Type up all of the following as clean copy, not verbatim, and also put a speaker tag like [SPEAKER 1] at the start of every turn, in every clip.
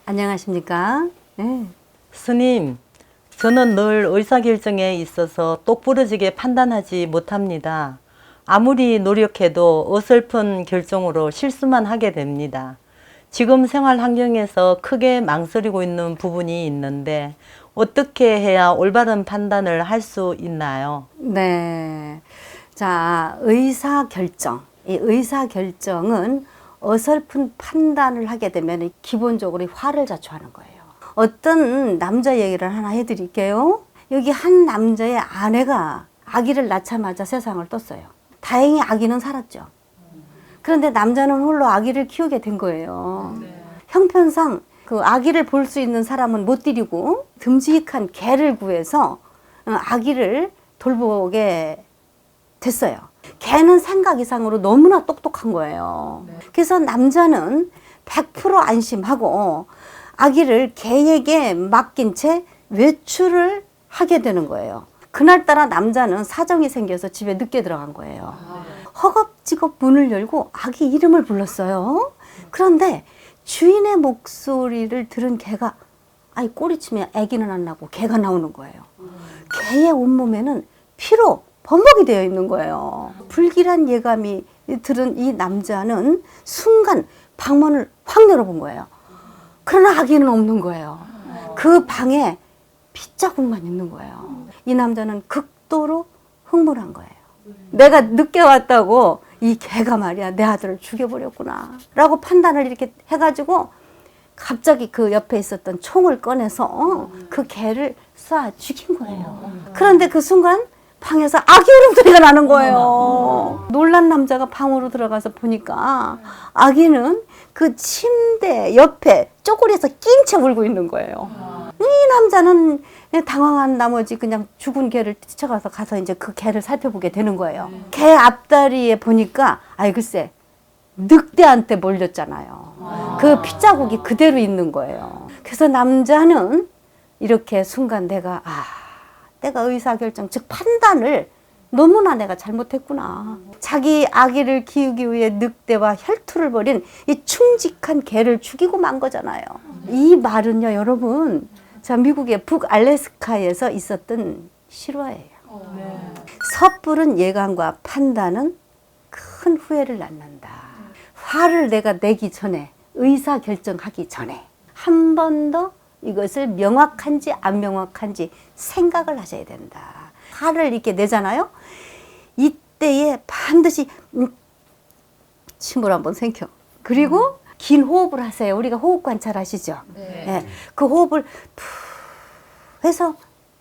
[SPEAKER 1] 안녕하십니까? 네.
[SPEAKER 2] 스님, 저는 늘 의사결정에 있어서 똑부러지게 판단하지 못합니다. 아무리 노력해도 어설픈 결정으로 실수만 하게 됩니다. 지금 생활 환경에서 크게 망설이고 있는 부분이 있는데 어떻게 해야 올바른 판단을 할 수 있나요?
[SPEAKER 1] 네. 자, 의사결정. 이 의사결정은 어설픈 판단을 하게 되면 기본적으로 화를 자초하는 거예요. 어떤 남자 얘기를 하나 해드릴게요. 여기 한 남자의 아내가 아기를 낳자마자 세상을 떴어요. 다행히 아기는 살았죠. 그런데 남자는 홀로 아기를 키우게 된 거예요. 형편상 그 아기를 볼 수 있는 사람은 못 데리고 듬직한 개를 구해서 아기를 돌보게 됐어요. 개는 생각 이상으로 너무나 똑똑한 거예요. 그래서 남자는 100% 안심하고 아기를 개에게 맡긴 채 외출을 하게 되는 거예요. 그날따라 남자는 사정이 생겨서 집에 늦게 들어간 거예요. 허겁지겁 문을 열고 아기 이름을 불렀어요. 그런데 주인의 목소리를 들은 개가 아니 꼬리치면 아기는 안 나고 개가 나오는 거예요. 개의 온몸에는 피로 범벅이 되어 있는 거예요. 불길한 예감이 들은 이 남자는 순간 방문을 확 열어본 거예요. 그러나 아기는 없는 거예요. 그 방에 핏자국만 있는 거예요. 이 남자는 극도로 흥분한 거예요. 내가 늦게 왔다고 이 개가 말이야 내 아들을 죽여버렸구나 라고 판단을 이렇게 해가지고 갑자기 그 옆에 있었던 총을 꺼내서 그 개를 쏴 죽인 거예요. 그런데 그 순간 방에서 아기 울음소리가 나는 거예요. 놀란 남자가 방으로 들어가서 보니까 아기는 그 침대 옆에 쪼그려서 낀 채 울고 있는 거예요. 이 남자는 당황한 나머지 그냥 죽은 개를 가서 이제 그 개를 살펴보게 되는 거예요. 개 앞다리에 보니까 아이 글쎄 늑대한테 몰렸잖아요. 그 핏자국이 그대로 있는 거예요. 그래서 남자는 이렇게 순간 내가 의사결정, 즉 판단을 너무나 내가 잘못했구나. 자기 아기를 키우기 위해 늑대와 혈투를 벌인 이 충직한 개를 죽이고 만 거잖아요. 이 말은요, 여러분, 자 미국의 북알래스카에서 있었던 실화예요. 섣부른 예감과 판단은 큰 후회를 낳는다. 화를 내가 내기 전에, 의사결정하기 전에 한 번 더 이것을 명확한지 안 명확한지 생각을 하셔야 된다. 화를 이렇게 내잖아요. 이때에 반드시 침을 한번 삼켜. 그리고 긴 호흡을 하세요. 우리가 호흡 관찰하시죠? 네. 그 호흡을 푹 해서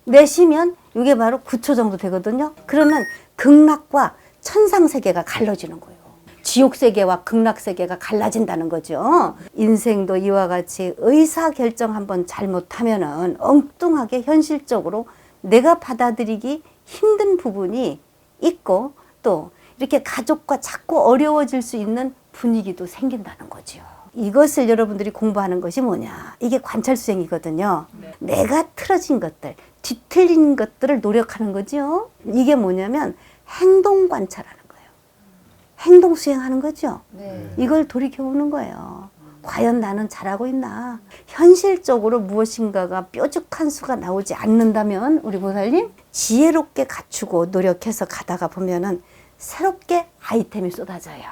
[SPEAKER 1] 내쉬면 이게 바로 9초 정도 되거든요. 그러면 극락과 천상세계가 갈라지는 거예요. 지옥세계와 극락세계가 갈라진다는 거죠. 인생도 이와 같이 의사결정 한번 잘못하면은 엉뚱하게 현실적으로 내가 받아들이기 힘든 부분이 있고 또 이렇게 가족과 자꾸 어려워질 수 있는 분위기도 생긴다는 거죠. 이것을 여러분들이 공부하는 것이 뭐냐. 이게 관찰수행이거든요. 내가 틀어진 것들, 뒤틀린 것들을 노력하는 거죠. 이게 뭐냐면 행동 관찰하는 거예요. 행동 수행하는 거죠. 이걸 돌이켜보는 거예요. 과연 나는 잘하고 있나? 현실적으로 무엇인가가 뾰족한 수가 나오지 않는다면 우리 보살님 지혜롭게 갖추고 노력해서 가다가 보면은 새롭게 아이템이 쏟아져요.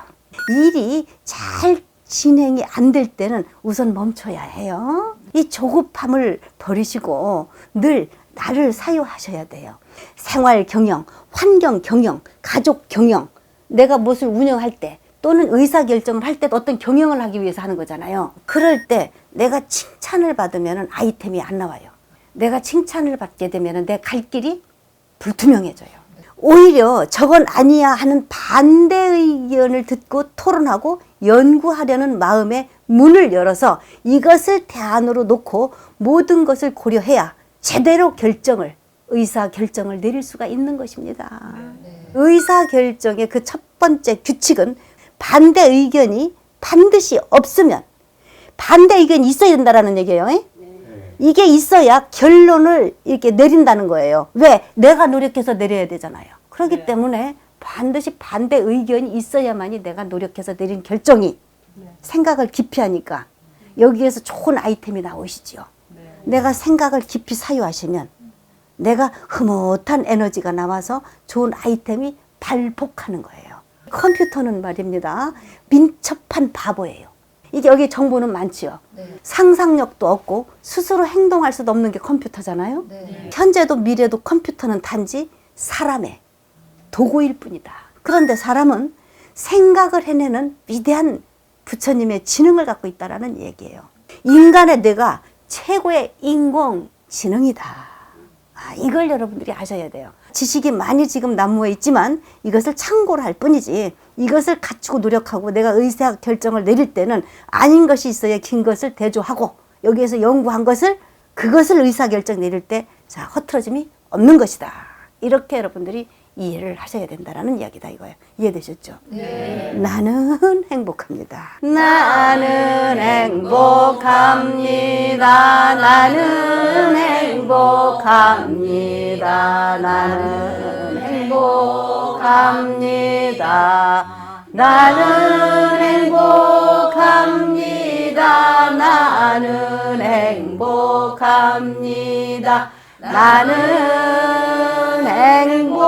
[SPEAKER 1] 일이 잘 진행이 안 될 때는 우선 멈춰야 해요. 이 조급함을 버리시고 늘 나를 사유하셔야 돼요. 생활 경영, 환경 경영, 가족 경영, 내가 무엇을 운영할 때 또는 의사결정을 할 때도 어떤 경영을 하기 위해서 하는 거잖아요. 그럴 때 내가 칭찬을 받으면 아이템이 안 나와요. 내가 칭찬을 받게 되면 내 갈 길이 불투명해져요. 오히려 저건 아니야 하는 반대 의견을 듣고 토론하고 연구하려는 마음의 문을 열어서 이것을 대안으로 놓고 모든 것을 고려해야 제대로 의사결정을 내릴 수가 있는 것입니다. 의사결정의 그 첫 번째 규칙은 반대 의견이 반드시 없으면 반대 의견이 있어야 된다는 얘기예요. 이게 있어야 결론을 이렇게 내린다는 거예요. 왜? 내가 노력해서 내려야 되잖아요. 그렇기 때문에 반드시 반대 의견이 있어야만이 내가 노력해서 내린 결정이 생각을 깊이 하니까 여기에서 좋은 아이템이 나오시지요. 내가 생각을 깊이 사유하시면 내가 흐뭇한 에너지가 나와서 좋은 아이템이 발복하는 거예요. 컴퓨터는 말입니다. 민첩한 바보예요. 이게 여기 정보는 많지요. 상상력도 없고 스스로 행동할 수도 없는 게 컴퓨터잖아요. 현재도 미래도 컴퓨터는 단지 사람의 도구일 뿐이다. 그런데 사람은 생각을 해내는 위대한 부처님의 지능을 갖고 있다라는 얘기예요. 인간의 뇌가 최고의 인공지능이다. 이걸 여러분들이 아셔야 돼요. 지식이 많이 지금 난무해 있지만 이것을 참고로 할 뿐이지, 이것을 갖추고 노력하고 내가 의사 결정을 내릴 때는 아닌 것이 있어야 긴 것을 대조하고 여기에서 연구한 것을 그것을 의사 결정 내릴 때 자, 흐트러짐이 없는 것이다. 이렇게 여러분들이 이해를 하셔야 된다라는 이야기다 이거예요. 이해되셨죠? 네. 나는 행복합니다. 나는 행복합니다. 나는 행복합니다. 나는 행복합니다. 나는 행복합니다. 나는 행복합니다. 나는 행복합니다.